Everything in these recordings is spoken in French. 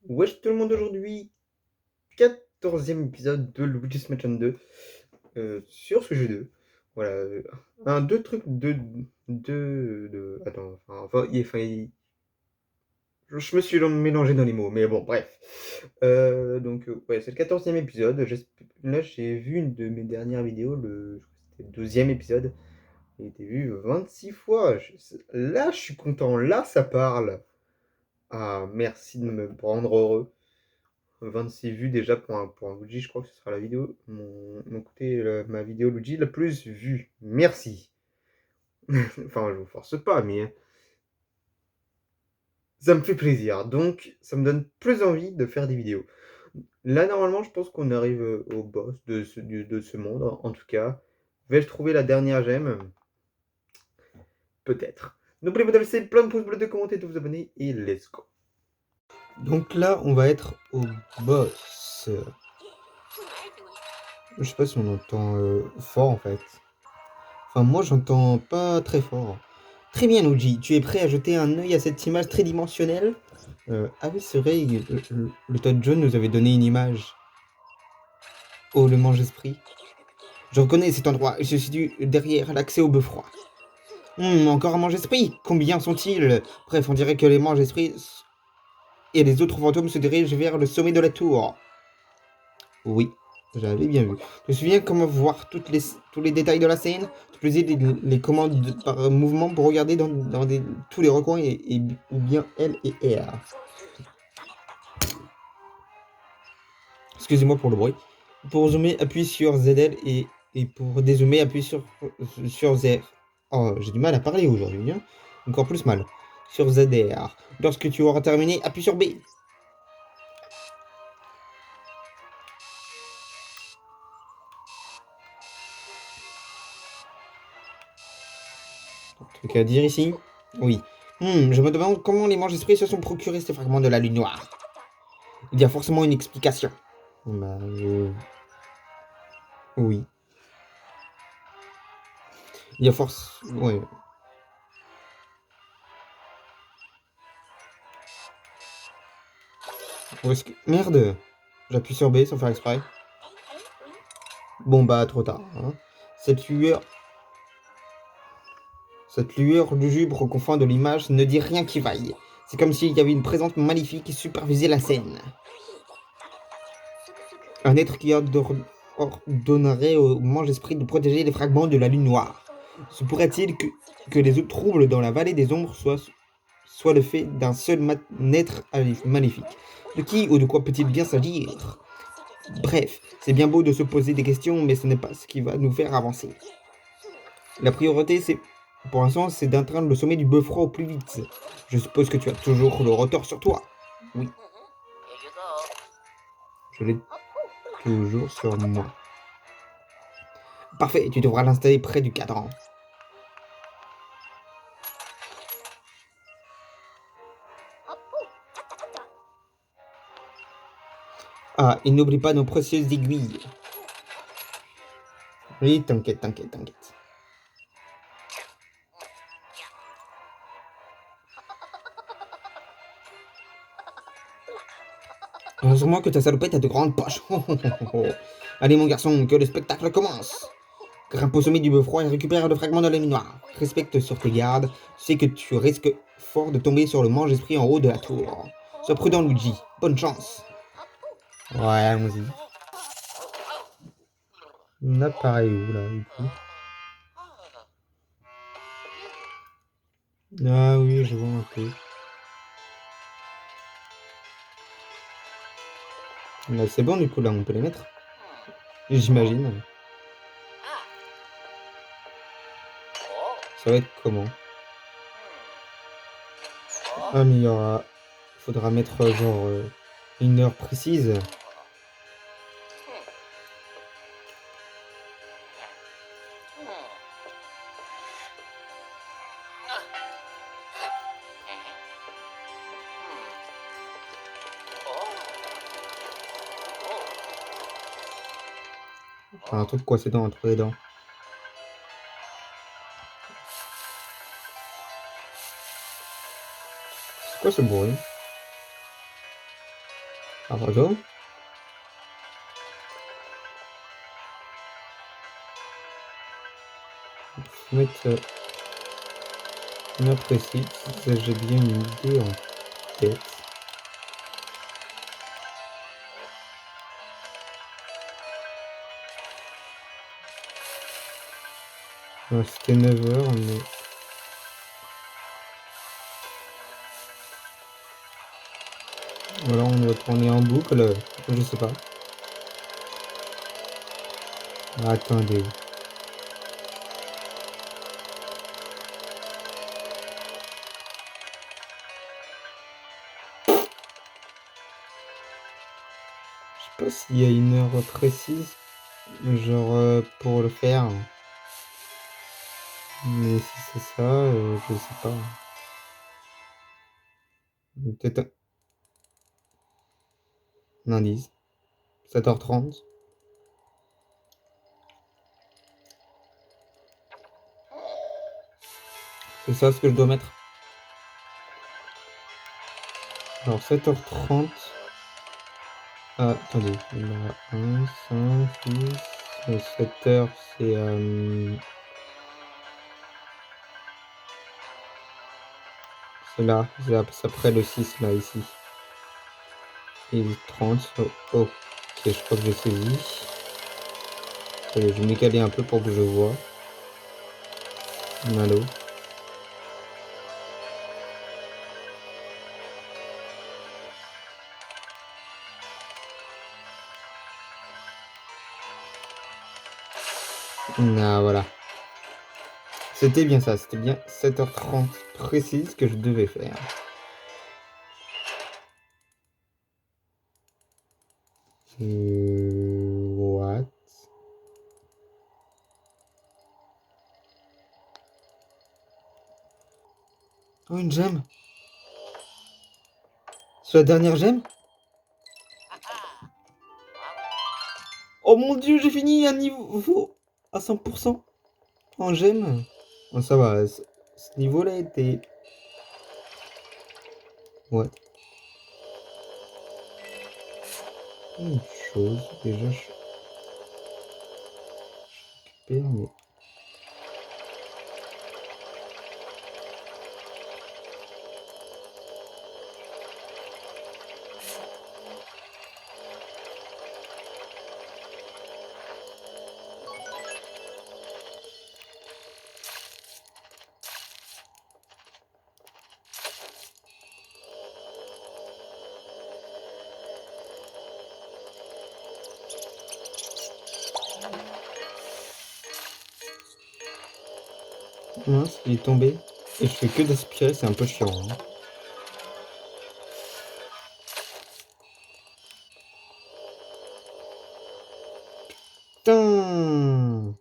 Wesh tout le monde aujourd'hui, 14e épisode de Luigi's Mansion 2 sur ce jeu 2. Voilà, deux trucs de attends, je me suis mélangé dans les mots, mais bon, bref. Ouais, c'est le 14e épisode. Là, j'ai vu une de mes dernières vidéos, je crois que c'était le 12e épisode. Il a été vu 26 fois. Là, je suis content. Là, ça parle. Ah, merci de me rendre heureux. 26 vues déjà pour un Luigi, je crois que ce sera la vidéo, ma vidéo Luigi la plus vue. Merci. Enfin, je vous force pas, mais ça me fait plaisir. Donc, ça me donne plus envie de faire des vidéos. Là, normalement, je pense qu'on arrive au boss de ce monde. En tout cas, vais-je trouver la dernière gemme? Peut-être. N'oubliez pas de laisser plein de pouces bleus, de commenter, de vous abonner, et let's go. Donc là, on va être au boss. Je sais pas si on entend fort en fait. Enfin, moi, j'entends pas très fort. Très bien, Luigi. Tu es prêt à jeter un œil à cette image tridimensionnelle? Ah oui, c'est vrai, le Toad John nous avait donné une image. Oh, le mange-esprit. Je reconnais cet endroit. Il se situe derrière l'accès au bœuf froid. Encore un mange-esprit? Combien sont-ils? Bref, on dirait que les mange-esprits et les autres fantômes se dirigent vers le sommet de la tour. Oui, j'avais bien vu. Je me souviens comment voir tous les détails de la scène, utiliser les commandes par mouvement pour regarder tous les recoins ou bien L et R. Excusez-moi pour le bruit. Pour zoomer, appuie sur ZL et pour dézoomer, appuie sur Z. Oh, j'ai du mal à parler aujourd'hui, hein. Encore plus mal. Sur ZR. Lorsque tu auras terminé, appuie sur B. Truc à dire ici? Oui. Je me demande comment les mange-esprits se sont procurés ces fragments de la lune noire. Il y a forcément une explication. Bah, oui. Il y a force... Ouais. Où est-ce que... Merde! J'appuie sur B sans faire exprès. Bon bah, trop tard, hein. Cette lueur... Cette lueur lugubre au confin de l'image ne dit rien qui vaille. C'est comme s'il y avait une présence maléfique qui supervisait la scène. Un être qui ordonnerait au mange-esprit de protéger les fragments de la lune noire. Se pourrait-il que les autres troubles dans la vallée des ombres soient le fait d'un seul être maléfique? De qui ou de quoi peut-il bien s'agir? Bref, c'est bien beau de se poser des questions, mais ce n'est pas ce qui va nous faire avancer. La priorité, pour l'instant, c'est d'atteindre le sommet du bœuf froid au plus vite. Je suppose que tu as toujours le rotor sur toi. Oui, je l'ai toujours sur moi. Parfait, tu devras l'installer près du cadran. Ah, et n'oublie pas nos précieuses aiguilles. Oui, t'inquiète, t'inquiète, t'inquiète. Heureusement que ta salopette a de grandes poches. Allez mon garçon, que le spectacle commence. Grimpe au sommet du bœuf froid et récupère le fragment de la lune noire. Respecte sur tes gardes. Tu sais que tu risques fort de tomber sur le mange-esprit en haut de la tour. Sois prudent, Luigi. Bonne chance. Ouais, allons-y. On a pareil où là, du coup? Ah oui, je vois un peu. Là, c'est bon, du coup, là, on peut les mettre. J'imagine. Ça va être comment? Ah, mais faudra mettre genre une heure précise. Enfin, un truc coincé entre les dents. C'est quoi ce bruit? Bravo. Faut mettre une autre site, ça j'ai bien une idée en tête. Ouais, c'était 9h, mais... Voilà, on doit tourner en boucle, je sais pas. Attendez. Je sais pas s'il y a une heure précise, genre pour le faire. Mais si c'est ça, je sais pas. Peut-être un indice. 7h30. C'est ça ce que je dois mettre. Alors 7h30. Ah, attendez. Il y en a 1, 5, 6. 7h, c'est là. C'est après le 6, là, ici. Et 30. Oh, ok, je crois que j'ai saisi. Allez, je vais m'écaler un peu pour que je vois. Allô. Ah, voilà. C'était bien ça, c'était bien 7h30 précise que je devais faire. What? Oh, une gemme. C'est la dernière gemme? Oh mon dieu, j'ai fini un niveau à 100% en gemme. Oh, ça va, ce niveau-là était... Ouais. Une chose, déjà, je récupère, mais... Mince, il est tombé. Et je fais que d'aspirer, c'est un peu chiant, hein. Putain!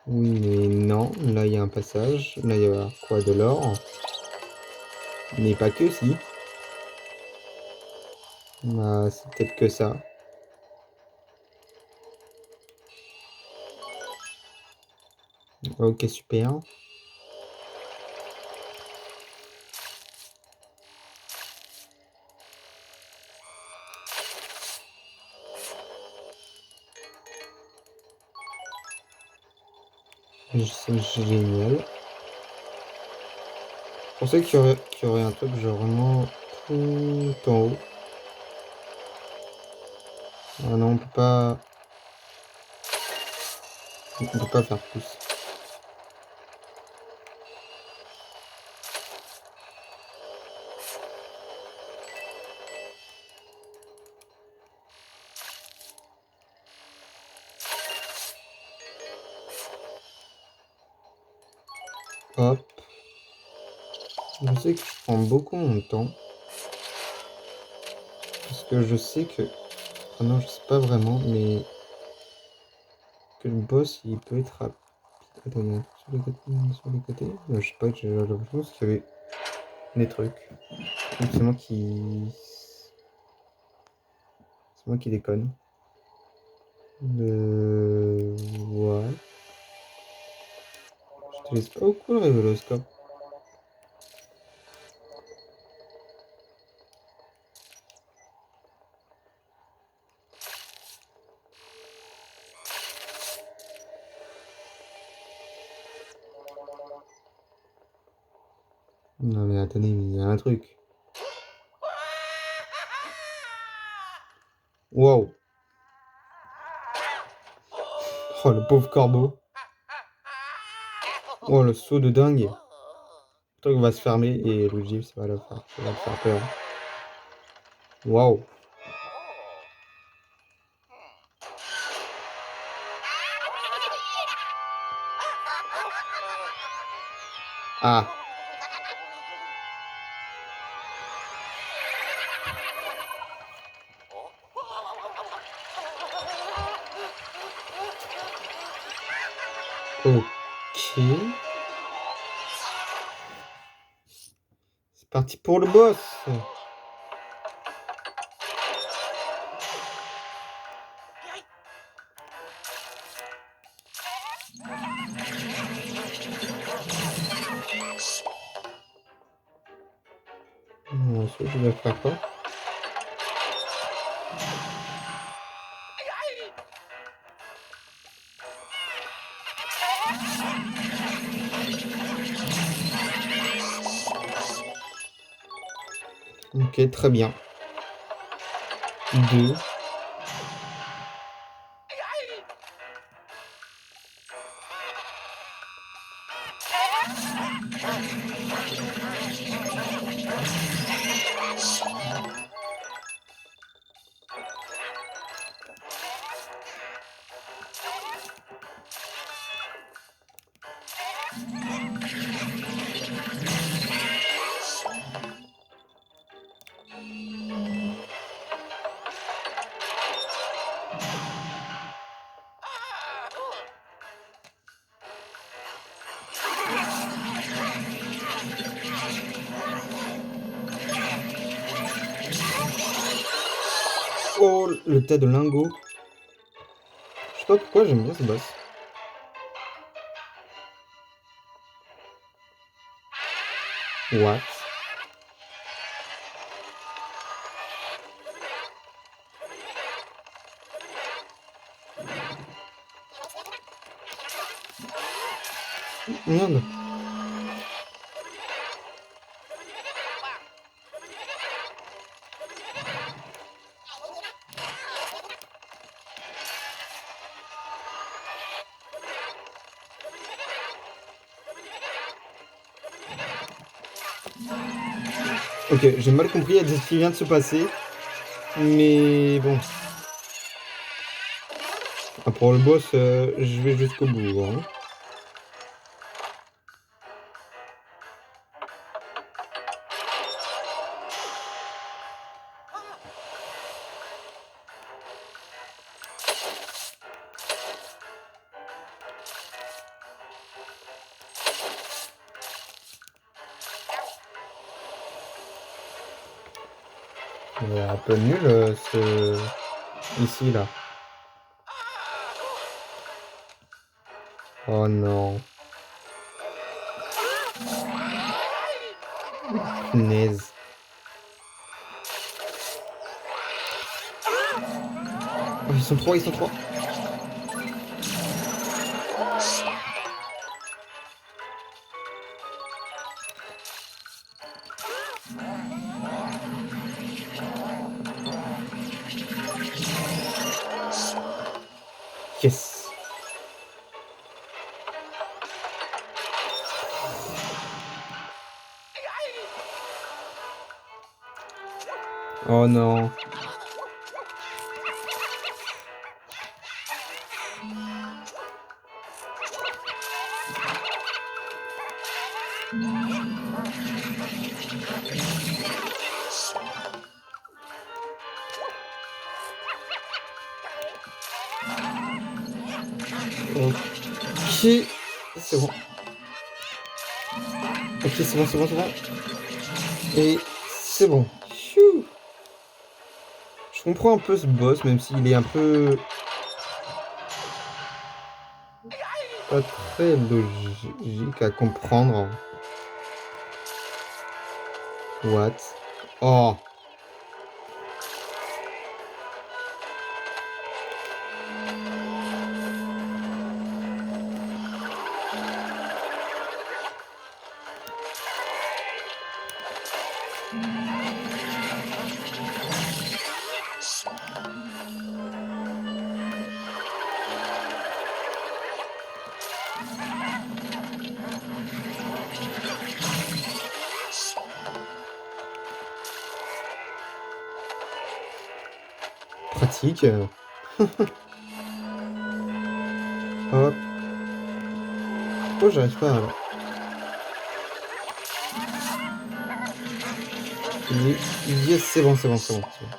Oui, mais non. Là, il y a un passage. Là, il y a quoi? De l'or. Mais pas que, si. Bah, c'est peut-être que ça. Ok, super. C'est génial. Je pensais qu'il y aurait un truc genre vraiment tout en haut. Ah non, on peut pas faire plus. Hop. Je sais que je prends beaucoup mon temps. Parce que je sais que... Ah non, je sais pas vraiment, mais... Que le boss, il peut être rapide. Attends, sur les côtés. Je sais pas, j'ai l'impression qu'il y avait des trucs. Donc c'est moi qui... C'est moi qui déconne. Ouais. Je te laisse pas beaucoup le révéloscope. Non mais attendez, mais il y a un truc. Waouh. Oh, le pauvre corbeau. Oh, le saut de dingue. Le truc va se fermer et Luigi, ça va le faire peur. Waouh. Ah. Ok. C'est parti pour le boss. Ensuite, je vais faire quoi? Ok, très bien. 2. Oh, le tas de lingots. Je sais pas pourquoi j'aime bien ce boss. What? Merde. Ok, j'ai mal compris à ce qui vient de se passer. Mais bon. Ah, pour le boss, je vais jusqu'au bout. Hein. Il est un peu nul ici là. Oh non. Punaise. Oh, ils sont trois, ils sont trois. Yes. Oh non. Ok. C'est bon. Ok, c'est bon, c'est bon, c'est bon. Et c'est bon. Chou. Je comprends un peu ce boss, même s'il est un peu pas très logique à comprendre. What? Oh. Pratique. Hop. Oh, j'arrive pas là. Yes, c'est bon, c'est bon, c'est bon, c'est bon.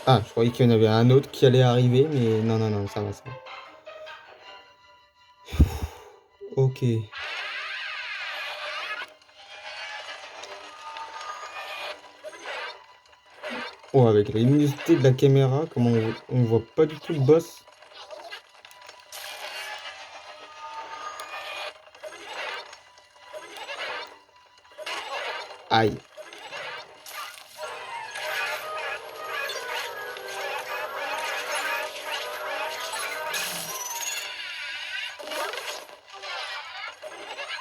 Ah, je croyais qu'il y en avait un autre qui allait arriver, mais non, non, non, ça va, ça va. Ok. Oh, avec la luminosité de la caméra, comment on voit pas du tout le boss. Aïe.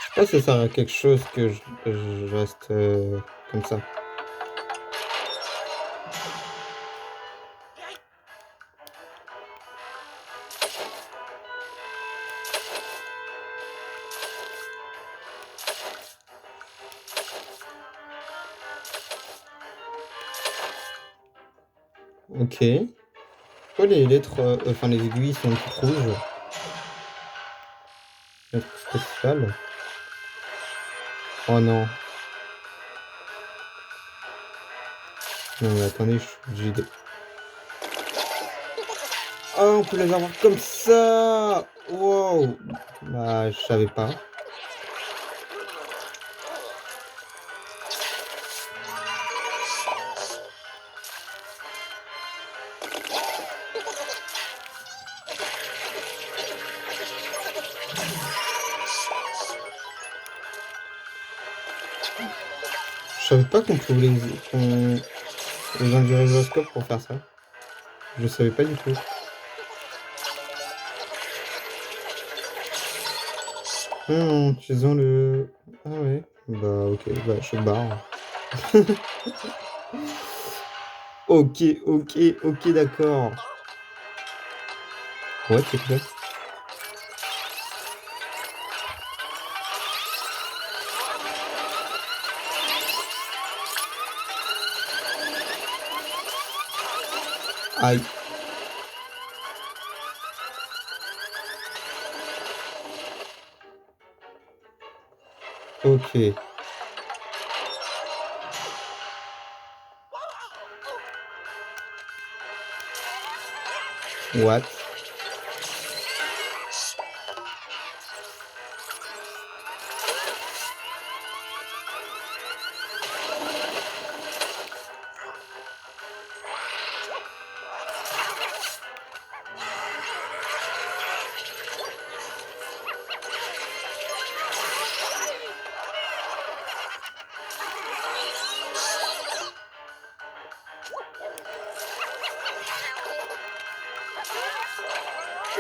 Je sais pas si ça sert à quelque chose que je reste comme ça. Ok. Pourquoi les lettres, enfin les aiguilles sont toutes rouges? Un truc spécial. Oh non. Non mais attendez, je suis obligé de... Oh, on peut les avoir comme ça! Wow! Bah, je savais pas. Je savais pas qu'on pouvait les un gyroscope pour faire ça. Je savais pas du tout. En utilisant le... Ah ouais. Bah ok, bah je barre. Ok, ok, ok, d'accord. Ouais, c'est clair. Aïe. Ok. What?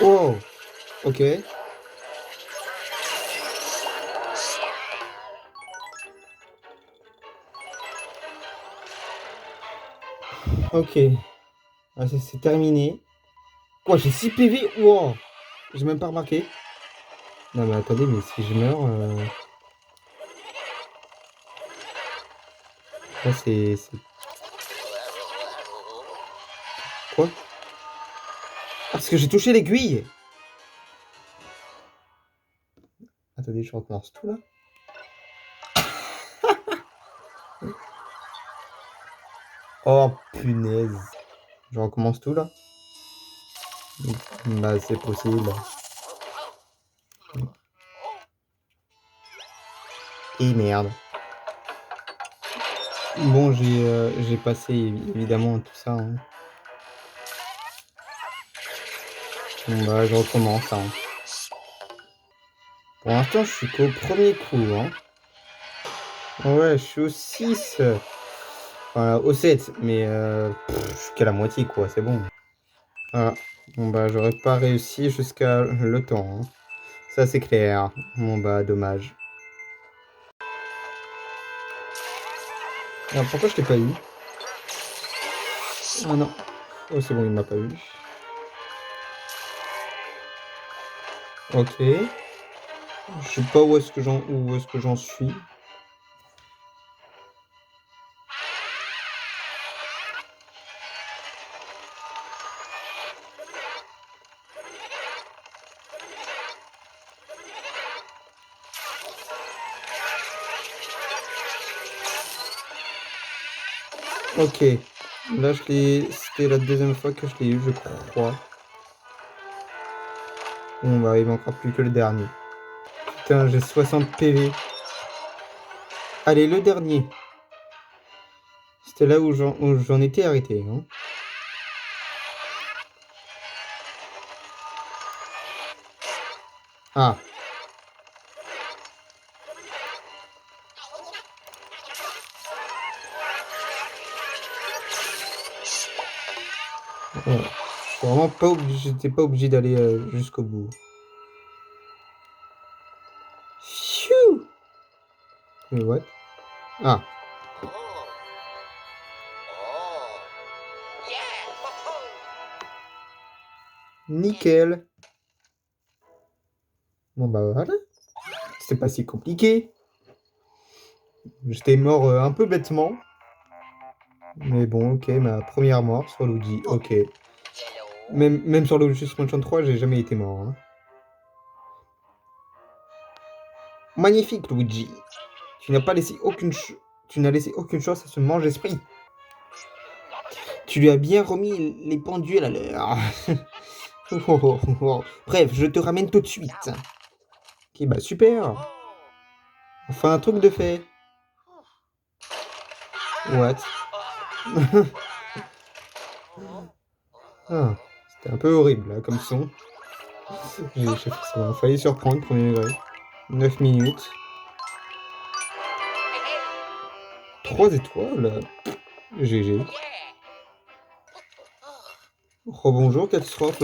Oh, ok. Ok. Ah, c'est terminé. Quoi, j'ai 6 PV? Wow. J'ai même pas remarqué. Non mais attendez, mais si je meurs... Là, c'est... Quoi? Ah, parce que j'ai touché l'aiguille! Attendez, je recommence tout là. Oh punaise. Je recommence tout là. Bah c'est possible. Et merde. Bon, j'ai passé évidemment tout ça. Hein. Bon bah je recommence. Hein. Pour l'instant je suis qu'au premier coup. Hein. Ouais, je suis au 6. Enfin au 7. Mais je suis qu'à la moitié quoi, c'est bon. Ah, bon bah j'aurais pas réussi jusqu'à le temps. Hein. Ça c'est clair. Bon bah dommage. Alors pourquoi je t'ai pas eu? Ah non. Oh c'est bon, il m'a pas eu. Ok. Je sais pas où est-ce que j'en suis. Ok. Là, c'était la deuxième fois que je l'ai eu, je crois. Bon, bah, il manquera plus que le dernier. Putain, j'ai 60 PV. Allez, le dernier. C'était là où j'en étais arrêté. Hein. Ah. Ouais. Je suis vraiment pas obligé, j'étais pas obligé d'aller jusqu'au bout. Phew. Mais what? Ah. Nickel. Bon bah voilà. C'était pas si compliqué. J'étais mort un peu bêtement. Mais bon, ok, ma première mort sur Luigi, ok. Même sur Luigi's Mansion 3, j'ai jamais été mort. Hein. Magnifique, Luigi. Tu n'as laissé aucune chance à ce mange-esprit. Tu lui as bien remis les pendules à l'heure. Bref, je te ramène tout de suite. Ok, bah super. Enfin, un truc de fait. What? Ah, c'était un peu horrible, là, comme son. Ça m'a failli surprendre, premier degré. 9 minutes. 3 étoiles. GG. Rebonjour, catastrophe.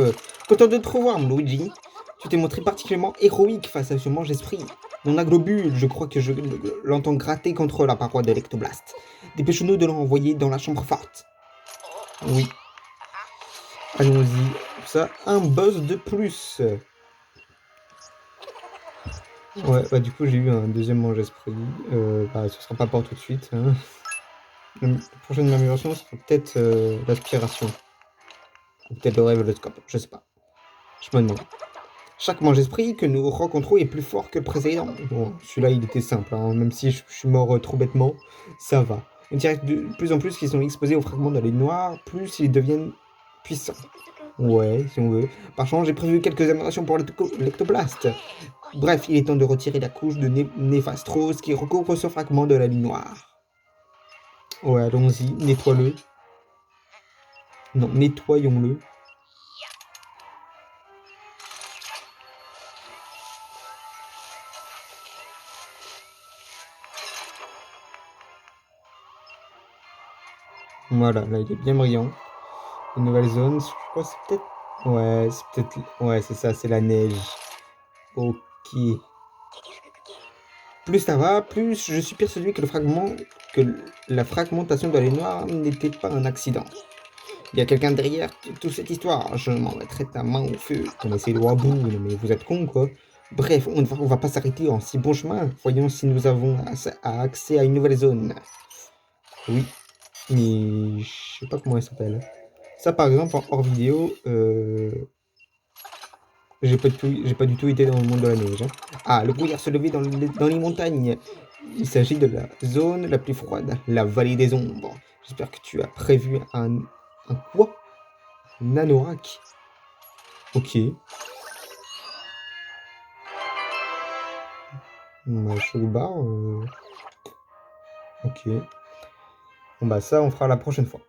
Content de te revoir, mon Luigi. Tu t'es montré particulièrement héroïque face à ce mange-esprit. Mon aglobule, je crois que je l'entends gratter contre la paroi de l'Ectoblast. Dépêchons-nous de l'envoyer dans la chambre forte. Oui. Allons-y. Ça, un boss de plus. Ouais, bah du coup, j'ai eu un deuxième mange-esprit. Bah, ce sera pas pour tout de suite. Hein. La prochaine amélioration sera peut-être l'aspiration. Ou peut-être le révéloscope, je sais pas. Je me demande. Chaque mange-esprit que nous rencontrons est plus fort que le précédent. Bon, celui-là, il était simple, hein. Même si je suis mort trop bêtement, ça va. On dirait que de plus en plus qu'ils sont exposés aux fragments de la lune noire, plus ils deviennent puissants. Ouais, si on veut. Par contre, j'ai prévu quelques améliorations pour l'ectoblast. Bref, il est temps de retirer la couche de néfastrose qui recouvre ce fragment de la lune noire. Ouais, allons-y, nettoie-le. Non, nettoyons-le. Voilà, là il est bien brillant. Une nouvelle zone, je crois que c'est peut-être... Ouais, c'est peut-être... Ouais, c'est ça, c'est la neige. Ok. Plus ça va, plus je suis persuadé que la fragmentation de la noire n'était pas un accident. Il y a quelqu'un derrière toute cette histoire. Je m'en mettrai ta main au feu. Connaissez le roi Boone, mais vous êtes con, quoi. Bref, on va pas s'arrêter en si bon chemin. Voyons si nous avons accès à une nouvelle zone. Oui, mais je sais pas comment elle s'appelle. Ça, par exemple, en hors vidéo, j'ai pas du tout été dans le monde de la neige. Hein. Ah, le brouillard se levait dans les montagnes. Il s'agit de la zone la plus froide, la vallée des ombres. J'espère que tu as prévu un quoi? Un anorak. Ok. Ma bar. Ok. Bon bah ça, on fera la prochaine fois.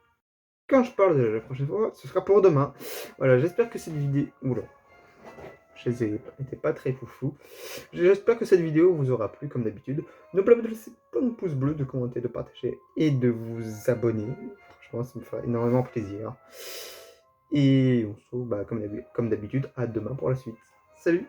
Quand je parle de la prochaine fois, ce sera pour demain. Voilà, j'espère que cette vidéo... Oula. Je n'étais pas très foufou. J'espère que cette vidéo vous aura plu comme d'habitude. N'oubliez pas de laisser plein de pouces bleus, de commenter, de partager et de vous abonner. Franchement, ça me fera énormément plaisir. Et on se retrouve comme d'habitude à demain pour la suite. Salut!